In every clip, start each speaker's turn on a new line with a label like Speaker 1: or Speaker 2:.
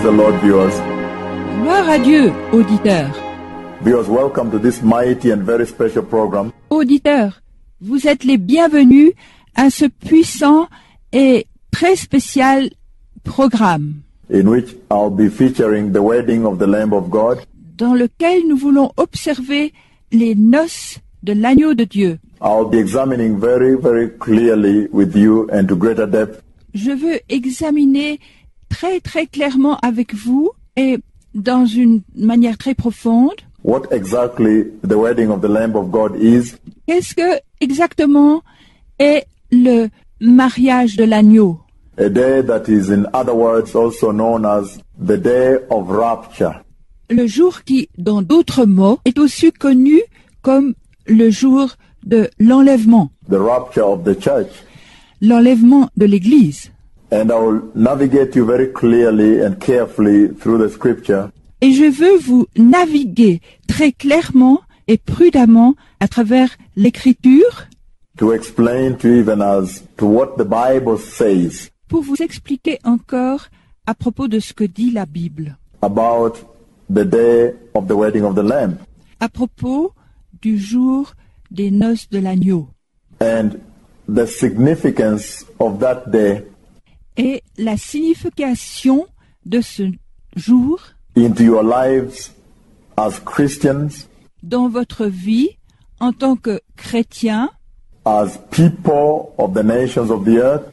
Speaker 1: Praise the Lord, viewers.
Speaker 2: Gloire à Dieu, auditeurs.
Speaker 1: Viewers, welcome to this mighty and very special program.
Speaker 2: Auditeurs, vous êtes les bienvenus à ce puissant et très spécial programme
Speaker 1: In which I'll be featuring the wedding of the Lamb of God.
Speaker 2: dans lequel nous voulons observer les noces de l'agneau de Dieu.
Speaker 1: I'll be examining very, very clearly with you and to greater depth
Speaker 2: Je veux examiner très très clairement avec vous et dans une manière très profonde
Speaker 1: what exactly the wedding of the Lamb of God is,
Speaker 2: qu'est-ce que exactement est le mariage de l'agneau.
Speaker 1: a day that is in other words also known as the day of rapture.
Speaker 2: Le jour qui, dans d'autres mots, est aussi connu comme le jour de l'enlèvement,
Speaker 1: The rapture of the church.
Speaker 2: l'enlèvement de l'Église.
Speaker 1: And I will navigate you very clearly and carefully through the scripture
Speaker 2: Et je veux vous naviguer très clairement et prudemment à travers l'Écriture
Speaker 1: to explain to you even as to what the Bible says
Speaker 2: pour vous expliquer encore à propos de ce que dit la Bible,
Speaker 1: about the day of the wedding of the Lamb
Speaker 2: à propos du jour des noces de l'agneau
Speaker 1: and the significance of that day
Speaker 2: et la signification de ce jour
Speaker 1: into your lives as Christians,
Speaker 2: dans votre vie en tant que chrétien,
Speaker 1: as people of the nations of the earth.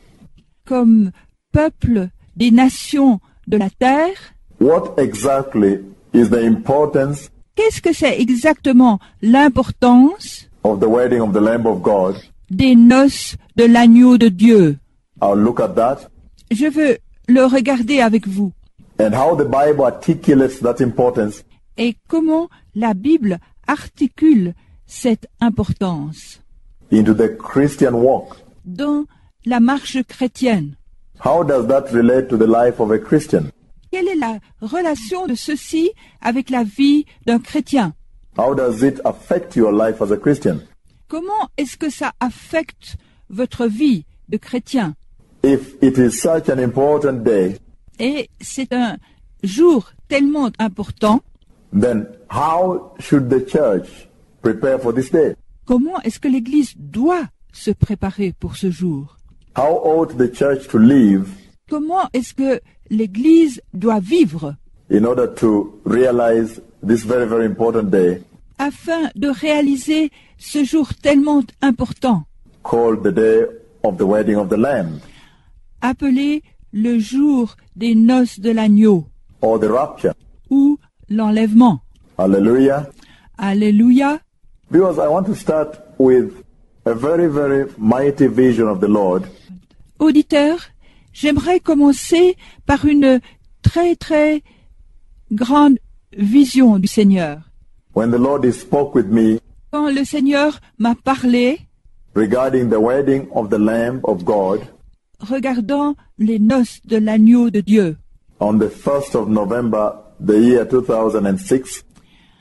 Speaker 2: comme peuple des nations de la terre.
Speaker 1: What exactly is the importance
Speaker 2: Qu'est-ce que c'est exactement l'importance
Speaker 1: of the wedding of the Lamb of God?
Speaker 2: des noces de l'agneau de Dieu?
Speaker 1: I'll look at that
Speaker 2: Je veux le regarder avec vous
Speaker 1: and how the Bible articulates that importance
Speaker 2: et comment la Bible articule cette importance
Speaker 1: into the Christian walk.
Speaker 2: dans la marche chrétienne.
Speaker 1: How does that relate to the life of a Christian?
Speaker 2: Quelle est la relation de ceci avec la vie d'un chrétien?
Speaker 1: How does it affect your life as a Christian?
Speaker 2: Comment est-ce que ça affecte votre vie de chrétien?
Speaker 1: If it is such an important day,
Speaker 2: Et c'est un jour tellement important,
Speaker 1: then how should the church prepare for this day?
Speaker 2: comment est-ce que l'Église doit se préparer pour ce jour?
Speaker 1: How ought the church to live
Speaker 2: Comment est-ce que l'Église doit vivre
Speaker 1: in order to realize this very, very important day
Speaker 2: afin de réaliser ce jour tellement important,
Speaker 1: called the day of the wedding of the Lamb
Speaker 2: appelé le jour des noces de l'agneau
Speaker 1: or the rapture?
Speaker 2: ou l'enlèvement?
Speaker 1: Hallelujah.
Speaker 2: Alléluia.
Speaker 1: Because I want to start with a very, very mighty vision of the Lord
Speaker 2: Auditeurs, j'aimerais commencer par une très très grande vision du Seigneur.
Speaker 1: when the Lord spoke with me
Speaker 2: Quand le Seigneur m'a parlé
Speaker 1: regarding the wedding of the Lamb of God
Speaker 2: regardant les noces de l'agneau de Dieu,
Speaker 1: on the 1st of November, the year 2006,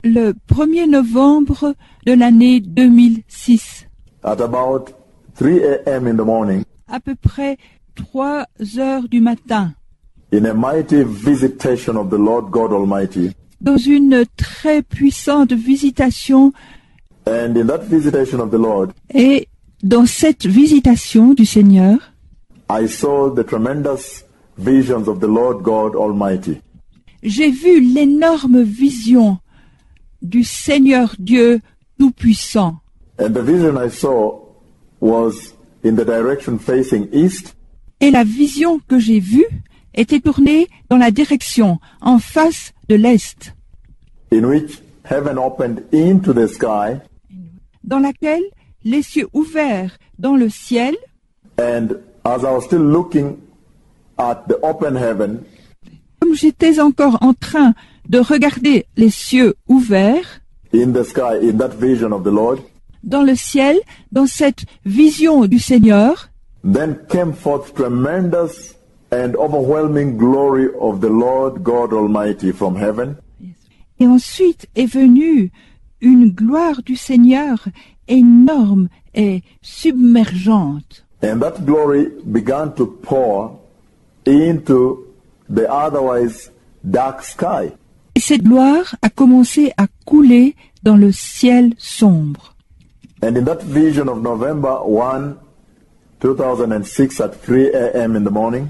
Speaker 2: le 1er novembre de l'année 2006,
Speaker 1: at about 3 a.m. in the morning,
Speaker 2: à peu près 3 heures du matin,
Speaker 1: in a mighty visitation of the Lord God Almighty.
Speaker 2: dans une très puissante visitation.
Speaker 1: And in that visitation of the Lord,
Speaker 2: Et dans cette visitation du Seigneur,
Speaker 1: I saw the tremendous visions of the Lord God Almighty.
Speaker 2: j'ai vu l'énorme vision du Seigneur Dieu Tout-Puissant.
Speaker 1: And the vision I saw was in the direction facing east,
Speaker 2: Et la vision que j'ai vue était tournée dans la direction en face de l'Est,
Speaker 1: in which heaven opened into the sky,
Speaker 2: dans laquelle les cieux ouverts dans le ciel,
Speaker 1: and as I was still looking at the open heaven,
Speaker 2: comme j'étais encore en train de regarder les cieux ouverts
Speaker 1: in the sky, in that vision of the Lord,
Speaker 2: dans le ciel, dans cette vision du Seigneur,
Speaker 1: then came forth tremendous and overwhelming glory of the Lord God Almighty from heaven,
Speaker 2: et ensuite est venue une gloire du Seigneur énorme et submergente.
Speaker 1: and that glory began to pour into the otherwise dark sky.
Speaker 2: Et cette gloire a commencé à couler dans le ciel sombre.
Speaker 1: And in that vision of November 1, 2006 at 3 a.m. in the morning,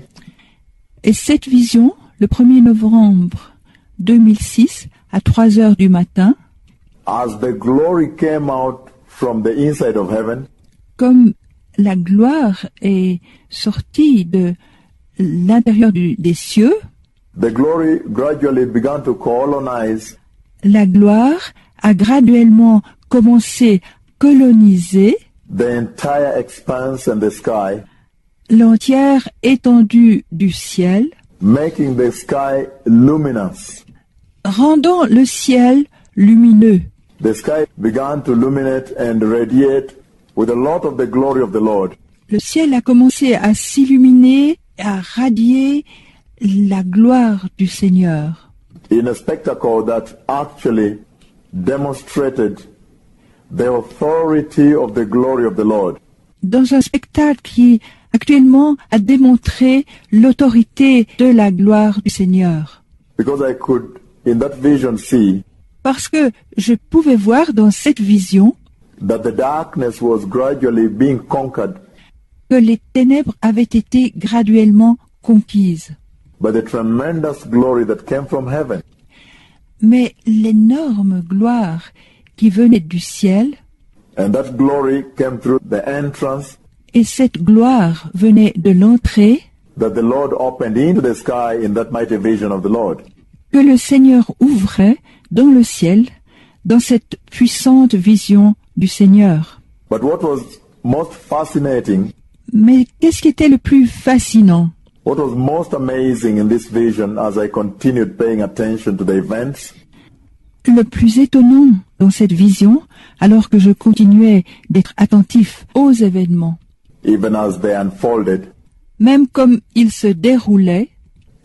Speaker 2: Et cette vision, le 1er novembre 2006, à 3 heures du matin,
Speaker 1: as the glory came out from the inside of heaven,
Speaker 2: comme la gloire est sortie de l'intérieur des cieux,
Speaker 1: the glory gradually began to colonize
Speaker 2: la gloire a graduellement commencé à coloniser
Speaker 1: the entire expanse and the sky,
Speaker 2: l'entière étendue du ciel,
Speaker 1: making the sky luminous.
Speaker 2: rendant le ciel lumineux.
Speaker 1: The sky began to illuminate and radiate with a lot of the glory of the Lord.
Speaker 2: Le ciel a commencé à s'illuminer, à radier la gloire du Seigneur,
Speaker 1: In a spectacle that actually demonstrated the authority of the glory of the Lord.
Speaker 2: dans un spectacle qui actuellement a démontré l'autorité de la gloire du Seigneur.
Speaker 1: Because I could, in that vision, see
Speaker 2: Parce que je pouvais voir dans cette vision
Speaker 1: that the darkness was gradually being conquered
Speaker 2: que les ténèbres avaient été graduellement conquises.
Speaker 1: by the tremendous glory that came from heaven.
Speaker 2: Mais l'énorme gloire qui venait du ciel,
Speaker 1: And that glory came through the entrance
Speaker 2: et cette gloire venait de l'entrée
Speaker 1: that the Lord opened into the sky in that mighty vision of the Lord.
Speaker 2: que le Seigneur ouvrait dans le ciel, dans cette puissante vision du Seigneur.
Speaker 1: But what was most fascinating,
Speaker 2: Mais qu'est-ce qui était le plus fascinant?
Speaker 1: what was most amazing in this vision as I continued paying attention to the events,
Speaker 2: Le plus étonnant dans cette vision, alors que je continuais d'être attentif aux événements,
Speaker 1: even as they unfolded,
Speaker 2: même comme ils se déroulaient,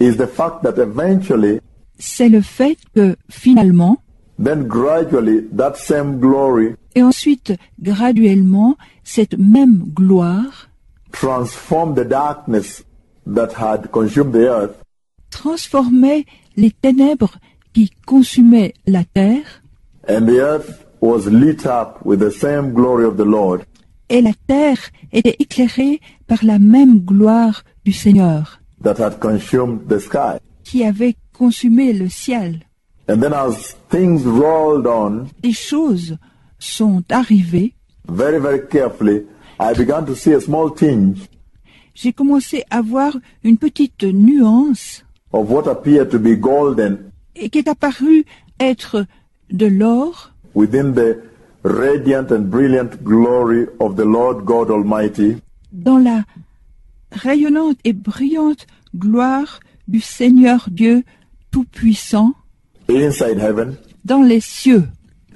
Speaker 1: is the fact that eventually,
Speaker 2: c'est le fait que finalement,
Speaker 1: then gradually, that same glory
Speaker 2: et ensuite graduellement, cette même gloire
Speaker 1: transformed the darkness that had consumed the earth
Speaker 2: transformait les ténèbres qui consumaient la terre,
Speaker 1: and the earth was lit up with the same glory of the Lord.
Speaker 2: et la terre était éclairée par la même gloire du Seigneur
Speaker 1: That had consumed the sky.
Speaker 2: qui avait consumé le ciel.
Speaker 1: And then as things rolled on,
Speaker 2: Les choses sont arrivées.
Speaker 1: very, very carefully, I began to see a small tinge
Speaker 2: J'ai commencé à voir une petite nuance
Speaker 1: of what appeared to be golden
Speaker 2: et qui est apparue être de l'or
Speaker 1: within the radiant and brilliant glory of the Lord God Almighty,
Speaker 2: dans la rayonnante et brillante gloire du Seigneur Dieu Tout-Puissant
Speaker 1: inside heaven.
Speaker 2: dans les cieux.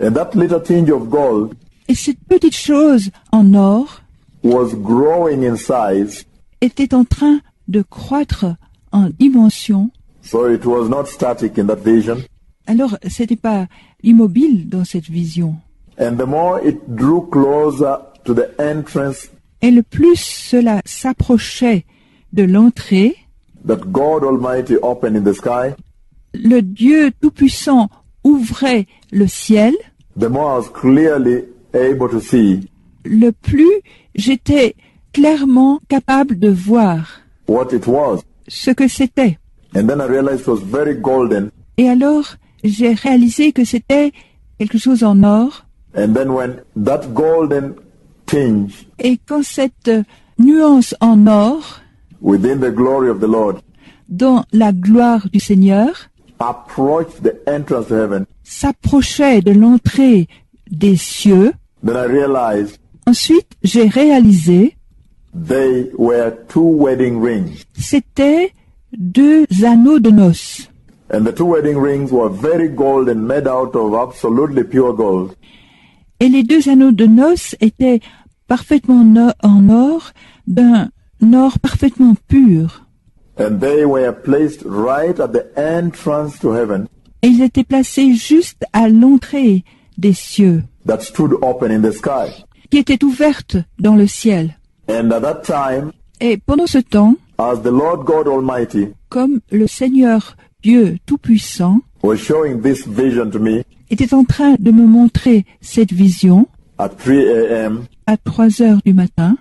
Speaker 1: And that little tinge of gold
Speaker 2: Et cette petite chose en or
Speaker 1: was growing in size,
Speaker 2: était en train de croître en dimension.
Speaker 1: so it was not static in that vision.
Speaker 2: Alors, c'était pas immobile dans cette vision.
Speaker 1: And the more it drew closer to the entrance
Speaker 2: Et le plus cela s'approchait de l'entrée,
Speaker 1: that God Almighty opened in the sky,
Speaker 2: le Dieu Tout-Puissant ouvrait le ciel,
Speaker 1: the more I was clearly able to see
Speaker 2: le plus j'étais clairement capable de voir
Speaker 1: what it was.
Speaker 2: ce que c'était.
Speaker 1: And then I realized it was very golden.
Speaker 2: Et alors, j'ai réalisé que c'était quelque chose en or.
Speaker 1: And then when that golden tinge
Speaker 2: Et quand cette nuance en or,
Speaker 1: within the glory of the Lord
Speaker 2: dans la gloire du Seigneur,
Speaker 1: approached the entrance to heaven,
Speaker 2: s'approchait de l'entrée des cieux,
Speaker 1: then I realized
Speaker 2: ensuite j'ai réalisé
Speaker 1: they were two wedding rings.
Speaker 2: c'était 2 anneaux de noces.
Speaker 1: And the two wedding rings were very golden, made out of absolutely pure gold.
Speaker 2: Et les 2 anneaux de noces étaient parfaitement en or, d'un or parfaitement pur.
Speaker 1: And they were placed right at the entrance to heaven
Speaker 2: Et ils étaient placés juste à l'entrée des cieux,
Speaker 1: that stood open in the sky.
Speaker 2: qui étaient ouvertes dans le ciel.
Speaker 1: And at that time,
Speaker 2: Et pendant ce temps,
Speaker 1: as the Lord God Almighty
Speaker 2: comme le Seigneur Dieu Tout-Puissant
Speaker 1: was showing this vision to me
Speaker 2: était en train de me montrer cette vision
Speaker 1: at 3 a.m.,
Speaker 2: à 3 heures du matin,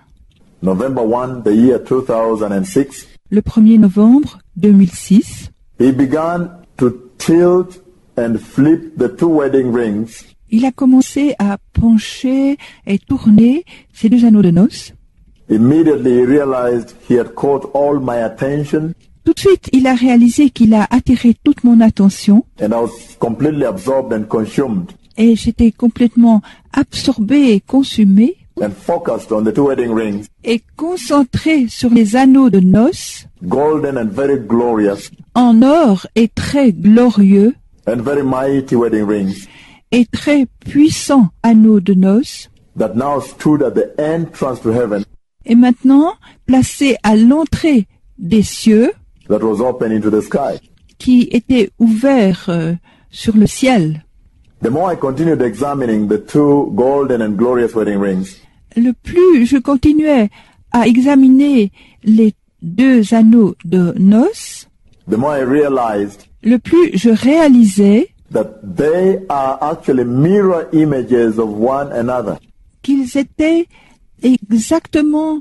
Speaker 1: November 1, the year 2006.
Speaker 2: le 1er novembre 2006.
Speaker 1: He began to tilt and flip the two wedding rings
Speaker 2: Il a commencé à pencher et tourner ces deux anneaux de noces.
Speaker 1: Immediately he realized he had caught all my attention
Speaker 2: Tout de suite, il a réalisé qu'il a attiré toute mon attention
Speaker 1: and I was completely absorbed and consumed
Speaker 2: et j'étais complètement absorbé et consumé
Speaker 1: and focused on the two wedding rings,
Speaker 2: et concentré sur les anneaux de noces
Speaker 1: golden and very glorious
Speaker 2: en or et très glorieux
Speaker 1: and very mighty wedding rings
Speaker 2: et très puissants anneaux de noces
Speaker 1: that now stood at the entrance to heaven
Speaker 2: et maintenant placés à l'entrée des cieux
Speaker 1: that was open into the sky.
Speaker 2: qui étaient ouverts sur le ciel.
Speaker 1: The more I continued examining the two golden and glorious wedding rings,
Speaker 2: Le plus je continuais à examiner les deux anneaux de noces,
Speaker 1: the more I realized
Speaker 2: le plus je réalisais
Speaker 1: that they are actually mirror images of one another.
Speaker 2: qu'ils étaient exactement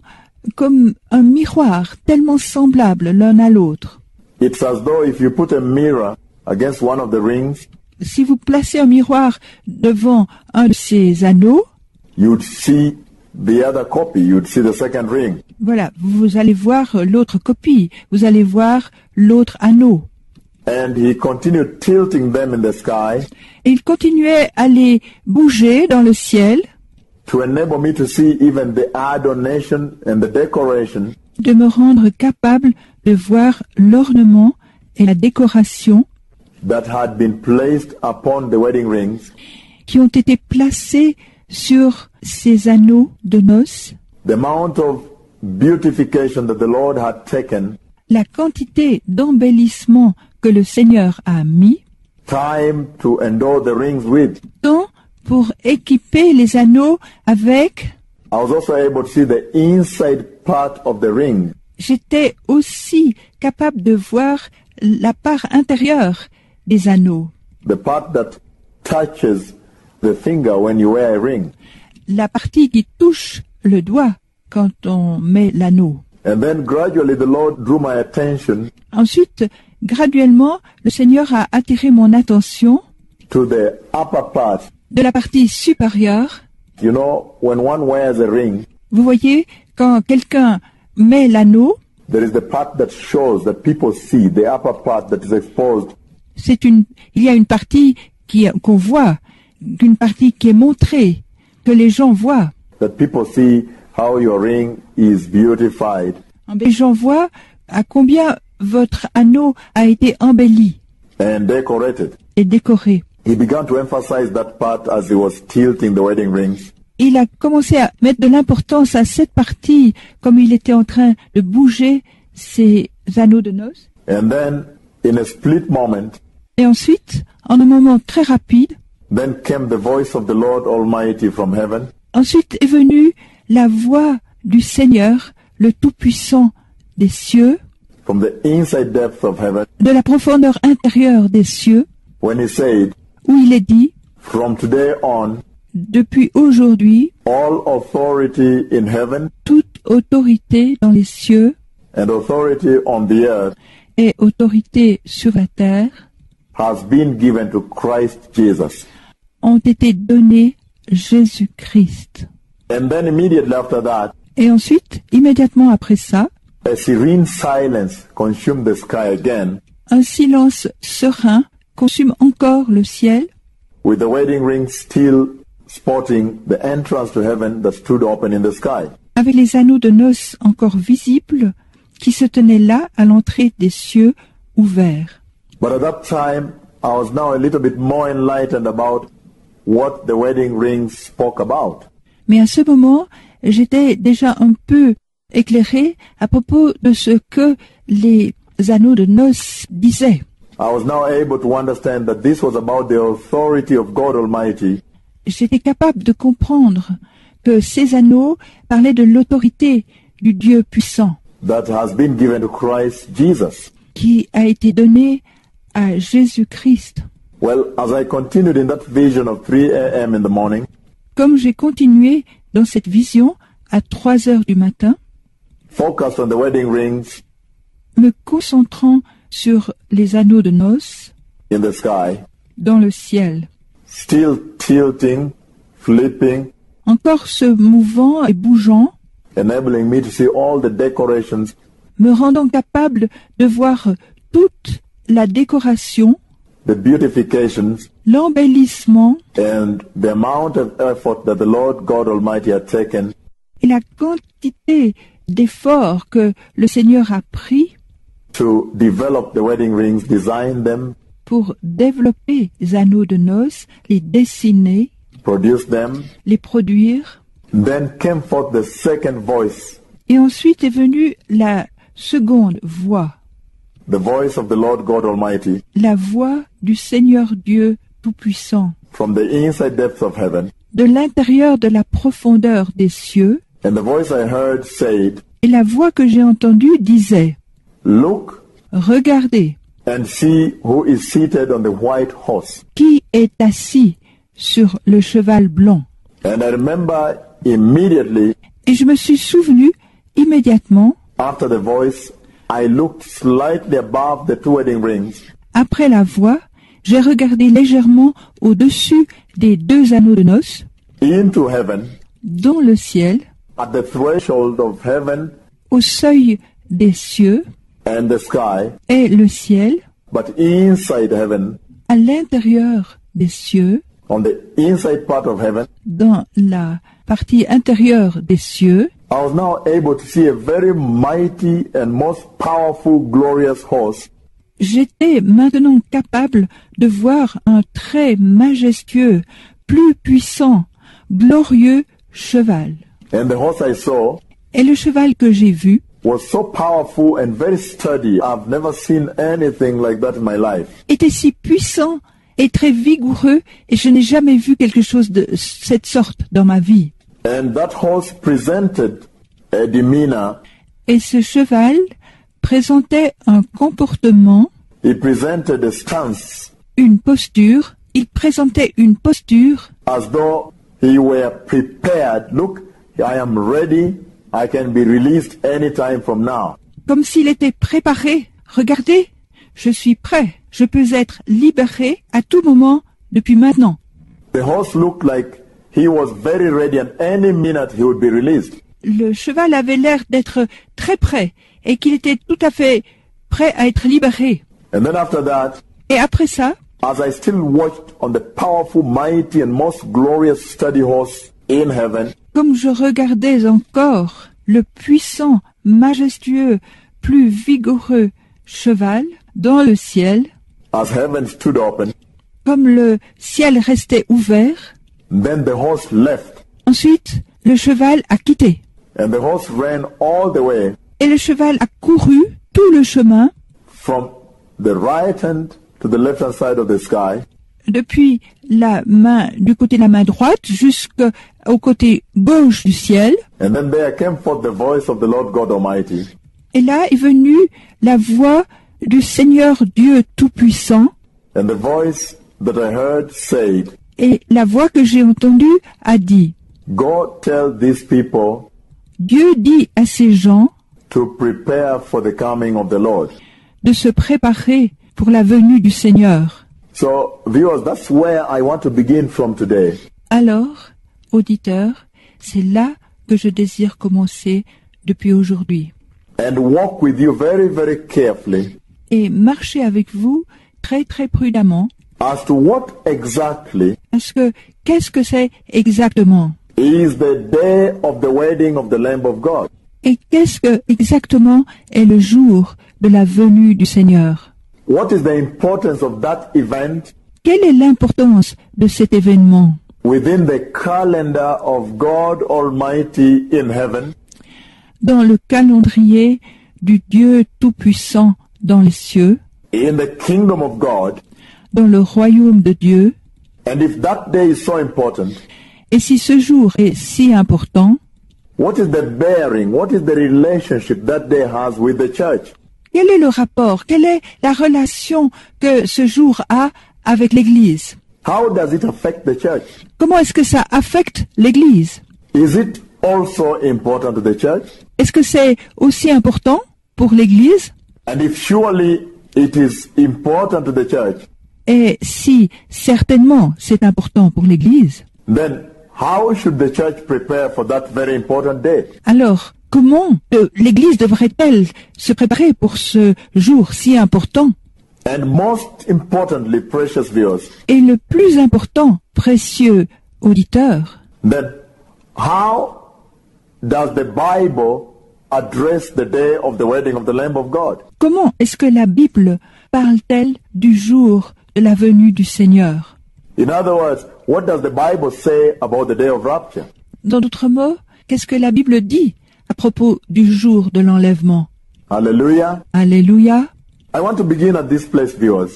Speaker 2: comme un miroir, tellement semblables l'un à l'autre.
Speaker 1: It's as though if you put a mirror against one of the rings,
Speaker 2: Si vous placez un miroir devant un de ces anneaux,
Speaker 1: you'd see the other copy, you'd see the second ring.
Speaker 2: voilà, vous allez voir l'autre copie, vous allez voir l'autre anneau.
Speaker 1: And he continued tilting them in the sky
Speaker 2: Et il continuait à les bouger dans le ciel,
Speaker 1: to enable me to see even the adornation and the decoration
Speaker 2: de me rendre capable de voir l'ornement et la décoration
Speaker 1: that had been placed upon the wedding rings,
Speaker 2: qui ont été placés sur ces anneaux de noces,
Speaker 1: the amount of beautification that the Lord had taken,
Speaker 2: la quantité d'embellissement que le Seigneur a mis,
Speaker 1: time to endow the rings with.
Speaker 2: tant pour équiper les anneaux avec.
Speaker 1: I was also able to see the inside part of the ring,
Speaker 2: J'étais aussi capable de voir la part intérieure des anneaux,
Speaker 1: the part that touches the finger when you wear a ring.
Speaker 2: la partie qui touche le doigt quand on met l'anneau.
Speaker 1: And then gradually the Lord drew my attention
Speaker 2: Ensuite, graduellement, le Seigneur a attiré mon attention
Speaker 1: to the upper part.
Speaker 2: de la partie supérieure.
Speaker 1: You know, when one wears a ring,
Speaker 2: Vous voyez, quand quelqu'un met l'anneau,
Speaker 1: there is the part that shows, that people see, the upper part that is exposed.
Speaker 2: il y a une partie qu'on voit, une partie qui est montrée, que les gens voient.
Speaker 1: That people see how your ring is beautified.
Speaker 2: Les gens voient à combien votre anneau a été embelli
Speaker 1: And decorated.
Speaker 2: et décoré.
Speaker 1: He began to emphasize that part as he was tilting the wedding rings.
Speaker 2: Il a commencé à mettre de l'importance à cette partie, comme il était en train de bouger ses anneaux de noces.
Speaker 1: And then, in a split moment,
Speaker 2: Et ensuite, en un moment très rapide,
Speaker 1: then came the voice of the Lord Almighty from heaven,
Speaker 2: ensuite est venue la voix du Seigneur, le Tout-Puissant des cieux,
Speaker 1: from the inside depths of heaven,
Speaker 2: de la profondeur intérieure des cieux,
Speaker 1: when he said,
Speaker 2: où il est dit,
Speaker 1: from today on,
Speaker 2: depuis aujourd'hui,
Speaker 1: all authority in heaven
Speaker 2: toute autorité dans les cieux
Speaker 1: and authority on the earth
Speaker 2: et autorité sur la terre
Speaker 1: has been given to Christ Jesus.
Speaker 2: ont été données Jésus-Christ.
Speaker 1: And then immediately after that,
Speaker 2: Et ensuite, immédiatement après ça,
Speaker 1: a serene silence consumed the sky again,
Speaker 2: un silence serein consume encore le ciel,
Speaker 1: with the wedding ring still spotting the entrance to heaven that stood open in the sky.
Speaker 2: avec les anneaux de noces encore visibles qui se tenaient là à l'entrée des cieux ouverts.
Speaker 1: But at that time, I was now a little bit more enlightened about what the wedding ring spoke about.
Speaker 2: Mais à ce moment, j'étais déjà un peu éclairé à propos de ce que les anneaux de noces disaient.
Speaker 1: I was now able to understand that this was about the authority of God Almighty
Speaker 2: J'étais capable de comprendre que ces anneaux parlaient de l'autorité du Dieu puissant
Speaker 1: that has been given to Christ Jesus.
Speaker 2: qui a été donnée à Jésus-Christ.
Speaker 1: Well, as I continued in that vision of 3 a.m. in the morning,
Speaker 2: Comme j'ai continué dans cette vision à 3 heures du matin,
Speaker 1: focused on the wedding rings
Speaker 2: me concentrant sur les anneaux de noces
Speaker 1: in the sky,
Speaker 2: dans le ciel,
Speaker 1: still tilting, flipping,
Speaker 2: encore se mouvant et bougeant,
Speaker 1: enabling me to see all the decorations,
Speaker 2: me rendant capable de voir toute la décoration,
Speaker 1: the beautifications,
Speaker 2: l'embellissement
Speaker 1: and the amount of effort that the Lord God Almighty had taken
Speaker 2: et la quantité d'efforts que le Seigneur a pris
Speaker 1: to develop the wedding rings, design them,
Speaker 2: pour développer les anneaux de noces, les dessiner,
Speaker 1: produce them.
Speaker 2: les produire.
Speaker 1: Then came forth the second voice,
Speaker 2: Et ensuite est venue la seconde voix,
Speaker 1: the voice of the Lord God Almighty,
Speaker 2: la voix du Seigneur Dieu Tout-Puissant,
Speaker 1: from the inside depths of heaven.
Speaker 2: de l'intérieur de la profondeur des cieux.
Speaker 1: And the voice I heard said,
Speaker 2: Et la voix que j'ai entendue disait,
Speaker 1: "Look
Speaker 2: regardez,
Speaker 1: and see who is seated on the white horse."
Speaker 2: qui est assis sur le cheval blanc.
Speaker 1: And I remember immediately
Speaker 2: Et je me suis souvenu immédiatement,
Speaker 1: after the voice, I looked slightly above the two wedding rings,
Speaker 2: après la voix, j'ai regardé légèrement au-dessus des 2 anneaux de noces,
Speaker 1: into heaven,
Speaker 2: dans le ciel,
Speaker 1: at the threshold of heaven
Speaker 2: au seuil des cieux
Speaker 1: and the sky,
Speaker 2: et le ciel,
Speaker 1: but inside heaven,
Speaker 2: à l'intérieur des cieux,
Speaker 1: on the inside part of heaven,
Speaker 2: dans la partie intérieure des cieux,
Speaker 1: I was now able to see a very mighty and most powerful, glorious horse,
Speaker 2: j'étais maintenant capable de voir un très majestueux, plus puissant, glorieux cheval.
Speaker 1: and the horse I saw
Speaker 2: Et le cheval que j'ai vu
Speaker 1: was so powerful and very sturdy. I've never seen anything like that in my life.
Speaker 2: était si puissant et très vigoureux, et je n'ai jamais vu quelque chose de cette sorte dans ma vie.
Speaker 1: And that horse presented a demeanor,
Speaker 2: Et ce cheval présentait un comportement,
Speaker 1: he presented a stance
Speaker 2: une posture, il présentait une posture
Speaker 1: as though he were prepared. Look, I am ready. I can be released anytime from now.
Speaker 2: comme s'il était préparé. Regardez, je suis prêt, je peux être libéré à tout moment depuis maintenant.
Speaker 1: The horse looked like he was very ready and any minute he would be released.
Speaker 2: Le cheval avait l'air d'être très prêt et qu'il était tout à fait prêt à être libéré.
Speaker 1: And then after that,
Speaker 2: Et après ça,
Speaker 1: as I still watched on the powerful, mighty and most glorious sturdy horse in heaven,
Speaker 2: comme je regardais encore le puissant, majestueux, plus vigoureux cheval dans le ciel,
Speaker 1: as heaven stood open,
Speaker 2: comme le ciel restait ouvert,
Speaker 1: then the horse left
Speaker 2: ensuite le cheval a quitté.
Speaker 1: and the horse ran all the way
Speaker 2: Et le cheval a couru tout le chemin,
Speaker 1: from the right hand to the left hand side of the sky,
Speaker 2: depuis du côté de la main droite jusqu'au côté gauche du ciel.
Speaker 1: and then there came forth the voice of the Lord God Almighty,
Speaker 2: Et là est venue la voix du Seigneur Dieu Tout-Puissant.
Speaker 1: and the voice that I heard said,
Speaker 2: Et la voix que j'ai entendue a dit,
Speaker 1: "Go tell these people
Speaker 2: Dieu dit à ces gens
Speaker 1: to prepare for the coming of the Lord."
Speaker 2: de se préparer pour la venue du Seigneur.
Speaker 1: So, viewers, that's where I want to begin from today.
Speaker 2: Alors, auditeurs, c'est là que je désire commencer depuis aujourd'hui.
Speaker 1: And walk with you very, very carefully
Speaker 2: Et marcher avec vous très très prudemment,
Speaker 1: as to what exactly
Speaker 2: parce que qu'est-ce que c'est exactement?
Speaker 1: is the day of the wedding of the Lamb of God.
Speaker 2: Et qu'est-ce que exactement est le jour de la venue du Seigneur?
Speaker 1: What is the importance of that event
Speaker 2: Quelle est l'importance de cet événement
Speaker 1: within the calendar of God Almighty in heaven
Speaker 2: dans le calendrier du Dieu Tout-Puissant dans les cieux,
Speaker 1: in the kingdom of God?
Speaker 2: dans le royaume de Dieu?
Speaker 1: And if that day is so important,
Speaker 2: Et si ce jour est si important,
Speaker 1: what is the bearing, what is the relationship that day has with the church?
Speaker 2: Quel est le rapport? Quelle est la relation que ce jour a avec l'Église?
Speaker 1: How does it affect the church?
Speaker 2: Comment est-ce que ça affecte l'Église?
Speaker 1: Is it also important to the church?
Speaker 2: Est-ce que c'est aussi important pour l'Église?
Speaker 1: And if surely it is important to the church,
Speaker 2: Et si certainement c'est important pour l'Église,
Speaker 1: then how should the church prepare for that very important day?
Speaker 2: alors comment l'Église devrait-elle se préparer pour ce jour si important?
Speaker 1: And most importantly, precious viewers,
Speaker 2: Et le plus important, précieux auditeurs,
Speaker 1: then how does the Bible address the day of the wedding of the Lamb of God?
Speaker 2: comment est-ce que la Bible parle-t-elle du jour de la venue du Seigneur?
Speaker 1: In other words, what does the Bible say about the day of rapture?
Speaker 2: Dans d'autres mots, qu'est-ce que la Bible dit à propos du jour de l'enlèvement?
Speaker 1: Hallelujah.
Speaker 2: Alléluia.
Speaker 1: I want to begin at this place, viewers,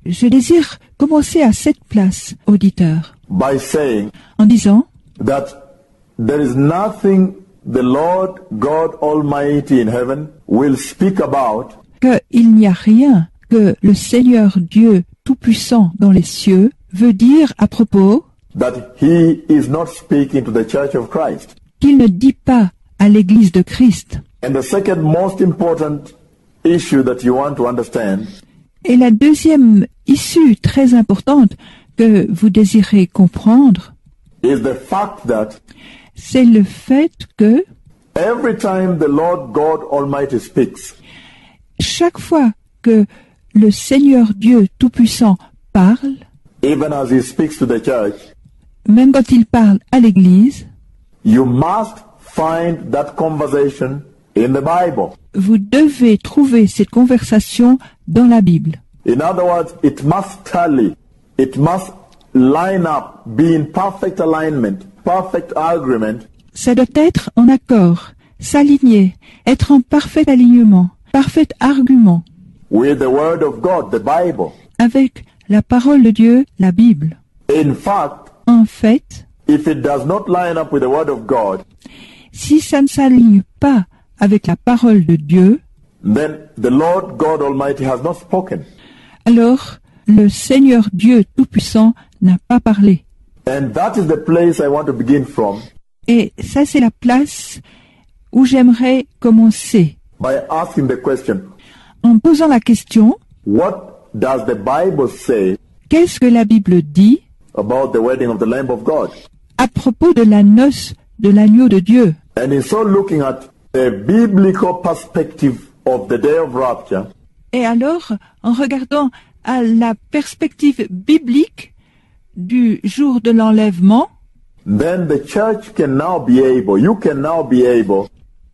Speaker 2: Je désire commencer à cette place, auditeurs,
Speaker 1: by saying
Speaker 2: en disant
Speaker 1: that there is nothing the Lord God Almighty in heaven will speak about
Speaker 2: qu'il n'y a rien que le Seigneur Dieu Tout-Puissant dans les cieux veut dire à propos
Speaker 1: that He is not speaking to the Church of Christ.
Speaker 2: qu'il ne dit pas à l'Église de Christ.
Speaker 1: And the second most important issue that you want to understand
Speaker 2: Et la deuxième issue très importante que vous désirez comprendre,
Speaker 1: is the fact that
Speaker 2: c'est le fait que
Speaker 1: every time the Lord God Almighty speaks,
Speaker 2: chaque fois que le Seigneur Dieu Tout-Puissant parle,
Speaker 1: even as He speaks to the church,
Speaker 2: même quand il parle à l'Église,
Speaker 1: you must find that conversation in the Bible.
Speaker 2: vous devez trouver cette conversation dans la Bible.
Speaker 1: In other words, it must tally, it must line up, be in perfect alignment, perfect agreement
Speaker 2: Ça doit être en accord, s'aligner, être en parfait alignement, parfait argument
Speaker 1: with the Word of God, the Bible.
Speaker 2: avec la parole de Dieu, la Bible.
Speaker 1: In fact,
Speaker 2: En fait,
Speaker 1: if it does not line up with the Word of God,
Speaker 2: si ça ne s'aligne pas avec la parole de Dieu,
Speaker 1: then the Lord God Almighty has not spoken.
Speaker 2: alors le Seigneur Dieu Tout-Puissant n'a pas parlé.
Speaker 1: And that is the place I want to begin from
Speaker 2: Et ça, c'est la place où j'aimerais commencer
Speaker 1: by asking the question,
Speaker 2: en posant la question,
Speaker 1: what does the Bible say
Speaker 2: qu'est-ce que la Bible dit
Speaker 1: about the wedding of the Lamb of God?
Speaker 2: à propos de la noce de l'agneau de Dieu?
Speaker 1: And in so looking at the biblical perspective of the day of rapture,
Speaker 2: Et alors, en regardant à la perspective biblique du jour de l'enlèvement,
Speaker 1: then the church can now be able, you can now be able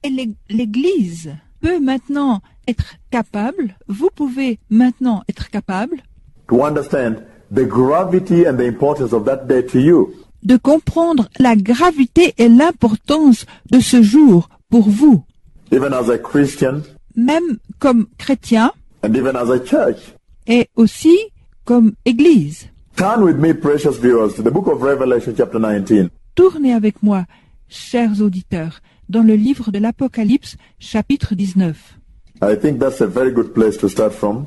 Speaker 2: et l'Église peut maintenant être capable, vous pouvez maintenant être capable
Speaker 1: to understand the gravity and the importance of that day to you.
Speaker 2: de comprendre la gravité et l'importance de ce jour pour vous,
Speaker 1: Even as a Christian
Speaker 2: même comme chrétien
Speaker 1: and even as a church.
Speaker 2: et aussi comme Église.
Speaker 1: Turn with me, precious viewers, to the book of Revelation chapter 19.
Speaker 2: Tournez avec moi, chers auditeurs, dans le livre de l'Apocalypse, chapitre 19.
Speaker 1: I think that's a very good place to start from.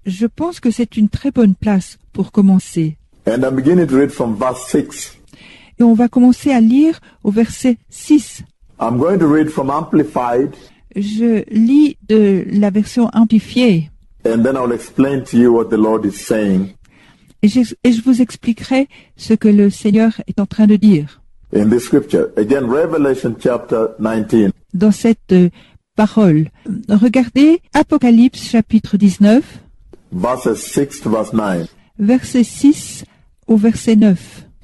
Speaker 2: Je pense que c'est une très bonne place pour commencer.
Speaker 1: And I'm beginning to read from verse 6.
Speaker 2: Et on va commencer à lire au verset 6.
Speaker 1: I'm going to read from Amplified,
Speaker 2: Je lis de la version amplifiée
Speaker 1: and then I'll explain to you what the Lord is saying
Speaker 2: et je vous expliquerai ce que le Seigneur est en train de dire
Speaker 1: in this scripture. Again, Revelation chapter 19.
Speaker 2: dans cette parole. Regardez Apocalypse chapitre 19,
Speaker 1: Verses 6 to verse 9.
Speaker 2: verset 6 au verset 9.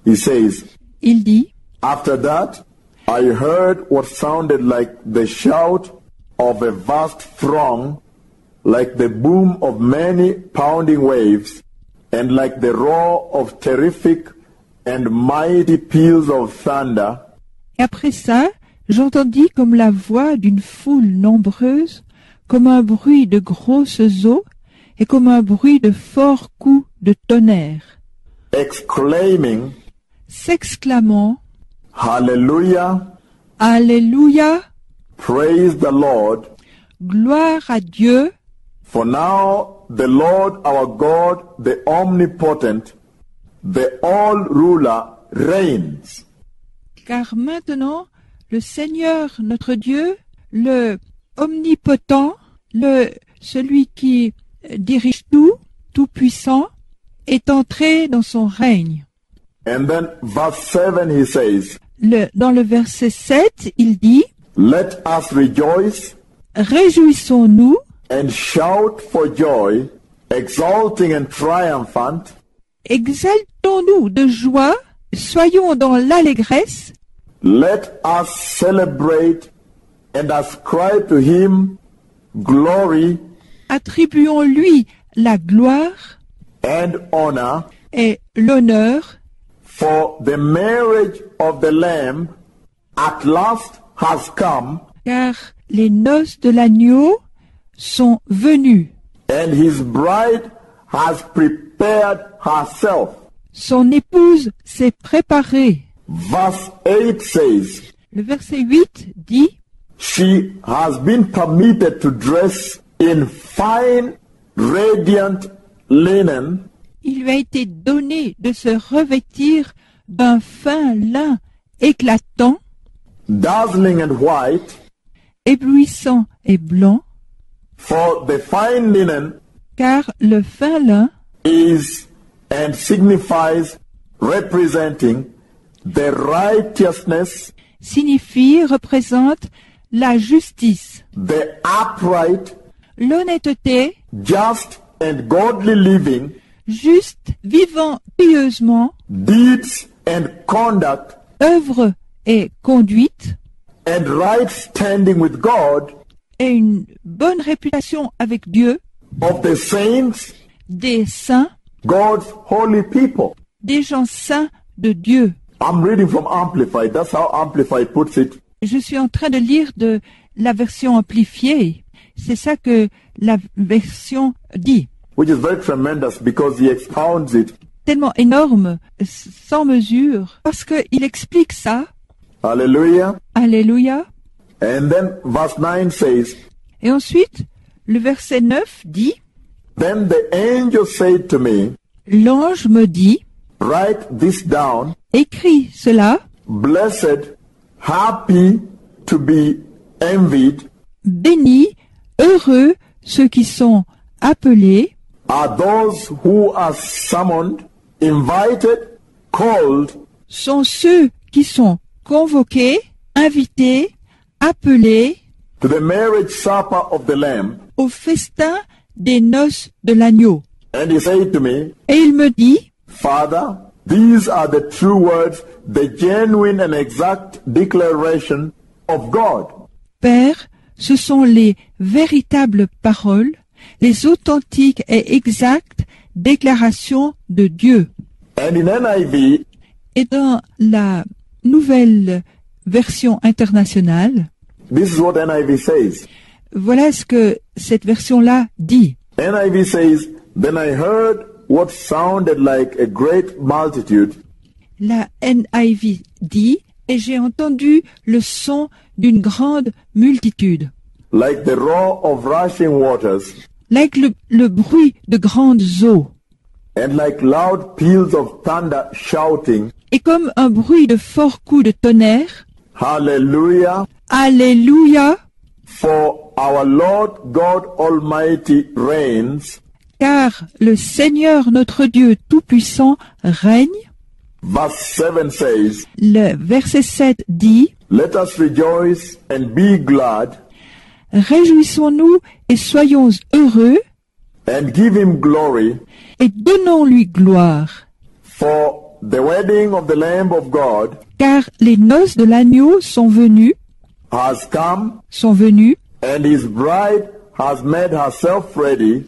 Speaker 1: He says,
Speaker 2: Il dit,
Speaker 1: After that, I heard what sounded like the shout of a vast throng, like the boom of many pounding waves, and like the roar of terrific and mighty peals of thunder.
Speaker 2: et après ça, j'entendis comme la voix d'une foule nombreuse, comme un bruit de grosses eaux et comme un bruit de forts coups de tonnerre,
Speaker 1: Exclaiming,
Speaker 2: s'exclamant,
Speaker 1: Hallelujah,
Speaker 2: Alléluia,
Speaker 1: praise the Lord,
Speaker 2: gloire à Dieu,
Speaker 1: For now the Lord our God, the omnipotent, the all-ruler, reigns.
Speaker 2: Car maintenant, le Seigneur notre Dieu, le omnipotent, celui qui dirige tout, tout puissant, est entré dans son règne.
Speaker 1: And then verse 7 he says,
Speaker 2: Dans le verset 7, il dit,
Speaker 1: let us rejoice
Speaker 2: réjouissons-nous
Speaker 1: and shout for joy, exulting and triumphant,
Speaker 2: exaltons-nous de joie, soyons dans l'allégresse,
Speaker 1: let us celebrate and ascribe to him glory
Speaker 2: attribuons-lui la gloire
Speaker 1: and honor,
Speaker 2: et l'honneur,
Speaker 1: for the marriage of the Lamb at last has come,
Speaker 2: car les noces de l'agneau sont venues.
Speaker 1: and his bride has prepared herself.
Speaker 2: Son épouse s'est préparée.
Speaker 1: Verse 8 says,
Speaker 2: Le verset 8 dit,
Speaker 1: she has been permitted to dress in fine, radiant linen,
Speaker 2: il lui a été donné de se revêtir d'un fin lin éclatant,
Speaker 1: dazzling and white,
Speaker 2: éblouissant et blanc,
Speaker 1: for the fine linen
Speaker 2: car le fin lin
Speaker 1: is and signifies representing the righteousness,
Speaker 2: signifie, représente la justice,
Speaker 1: the upright,
Speaker 2: l'honnêteté,
Speaker 1: just and godly living,
Speaker 2: juste, vivant pieusement,
Speaker 1: deeds and conduct,
Speaker 2: œuvre et conduite,
Speaker 1: and right standing with God
Speaker 2: et une bonne réputation avec Dieu,
Speaker 1: of the saints,
Speaker 2: des saints,
Speaker 1: God's holy people.
Speaker 2: des gens saints de Dieu.
Speaker 1: I'm reading from Amplified. That's how Amplified puts it.
Speaker 2: Je suis en train de lire de la version amplifiée. C'est ça que la version dit.
Speaker 1: Which is very tremendous because he expounds it.
Speaker 2: Tellement énorme, sans mesure, parce qu'il explique ça.
Speaker 1: Hallelujah.
Speaker 2: Alléluia.
Speaker 1: And then verse 9 says,
Speaker 2: Et ensuite, le verset 9 dit,
Speaker 1: then the angel said to me,
Speaker 2: l'ange me dit,
Speaker 1: write this down,
Speaker 2: écris cela,
Speaker 1: blessed, happy to be envied,
Speaker 2: bénis, heureux ceux qui sont appelés,
Speaker 1: are those who are summoned, invited, called,
Speaker 2: sont ceux qui sont convoqués, invités, appelés
Speaker 1: to the marriage supper of the Lamb.
Speaker 2: au festin des noces de l'agneau.
Speaker 1: And he said to me,
Speaker 2: Et il me dit,
Speaker 1: Father, these are the true words, the genuine and exact declaration of God.
Speaker 2: Père, ce sont les véritables paroles, les authentiques et exactes déclarations de Dieu.
Speaker 1: And in NIV,
Speaker 2: Et dans la nouvelle version internationale,
Speaker 1: this is what NIV says.
Speaker 2: voilà ce que cette version-là dit.
Speaker 1: NIV says, then I heard what sounded like a great multitude,
Speaker 2: La NIV dit, et j'ai entendu le son d'une grande multitude,
Speaker 1: like the roar of rushing waters,
Speaker 2: like le bruit de grandes eaux,
Speaker 1: and like loud peals of thunder shouting,
Speaker 2: et comme un bruit de forts coups de tonnerre,
Speaker 1: Hallelujah,
Speaker 2: Alléluia,
Speaker 1: for our Lord God Almighty reigns.
Speaker 2: car le Seigneur notre Dieu Tout-Puissant règne.
Speaker 1: Verse 7 says,
Speaker 2: Le verset 7 dit,
Speaker 1: let us rejoice and be glad,
Speaker 2: réjouissons-nous et soyons heureux
Speaker 1: and give him glory,
Speaker 2: et donnons-lui gloire,
Speaker 1: for the wedding of the Lamb of God
Speaker 2: car les noces de l'agneau sont venues,
Speaker 1: has come, and his bride has made herself ready,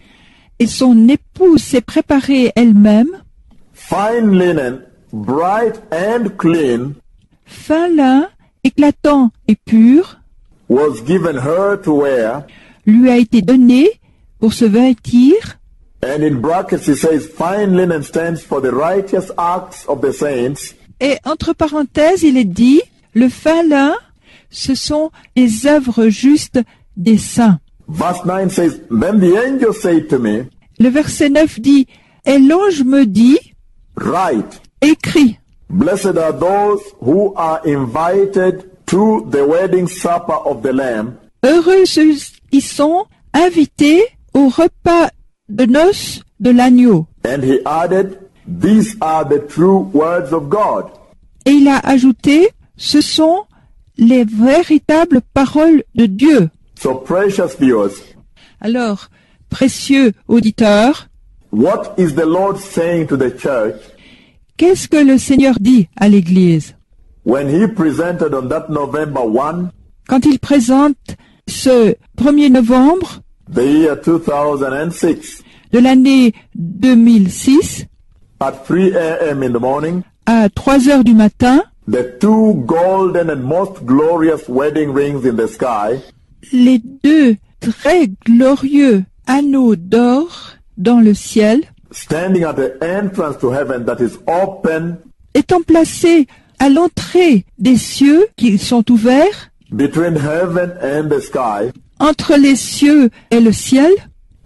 Speaker 2: et son épouse s'est préparée elle-même,
Speaker 1: fine linen, bright and clean,
Speaker 2: fin lin, éclatant et pur,
Speaker 1: was given her to wear.
Speaker 2: lui a été donné pour se vêtir,
Speaker 1: And in brackets he says, fine linen stands for the righteous acts of the saints,
Speaker 2: et entre parenthèses il est dit, le fin lin, ce sont les œuvres justes des saints.
Speaker 1: Verse 9 says, Then the angel said to me,
Speaker 2: Le verset 9 dit, et l'ange me dit,
Speaker 1: Write,
Speaker 2: écris,
Speaker 1: blessed are those who are invited to the wedding supper of the Lamb.
Speaker 2: heureux ceux qui sont invités au repas de noces de l'agneau.
Speaker 1: And he added, These are the true words of God.
Speaker 2: Et il a ajouté, ce sont les véritables paroles de Dieu.
Speaker 1: So precious viewers,
Speaker 2: Alors, précieux auditeurs,
Speaker 1: what is the Lord saying to the church
Speaker 2: qu'est-ce que le Seigneur dit à l'Église
Speaker 1: when he presented on that November 1,
Speaker 2: quand il présente ce 1er novembre
Speaker 1: the year 2006,
Speaker 2: de l'année 2006
Speaker 1: at 3 a.m. in the morning,
Speaker 2: à 3 heures du matin,
Speaker 1: the two golden and most glorious wedding rings in the sky,
Speaker 2: les deux très glorieux anneaux d'or dans le ciel,
Speaker 1: standing at the entrance to heaven that is open
Speaker 2: étant placés à l'entrée des cieux qui sont ouverts,
Speaker 1: between heaven and the sky,
Speaker 2: entre les cieux et le ciel,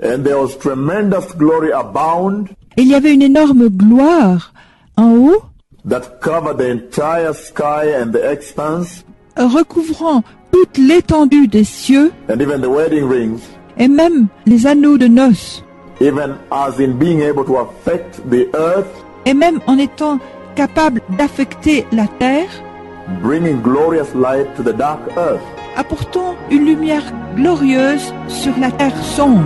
Speaker 1: and there was tremendous glory abound
Speaker 2: et il y avait une énorme gloire en haut,
Speaker 1: that covered the entire sky and the expanse,
Speaker 2: recouvrant toute l'étendue des cieux
Speaker 1: and even the wedding rings,
Speaker 2: et même les anneaux de noces,
Speaker 1: even as in being able to affect the earth,
Speaker 2: et même en étant capable d'affecter la terre,
Speaker 1: bringing glorious light to the dark earth.
Speaker 2: apportant une lumière glorieuse sur la terre sombre.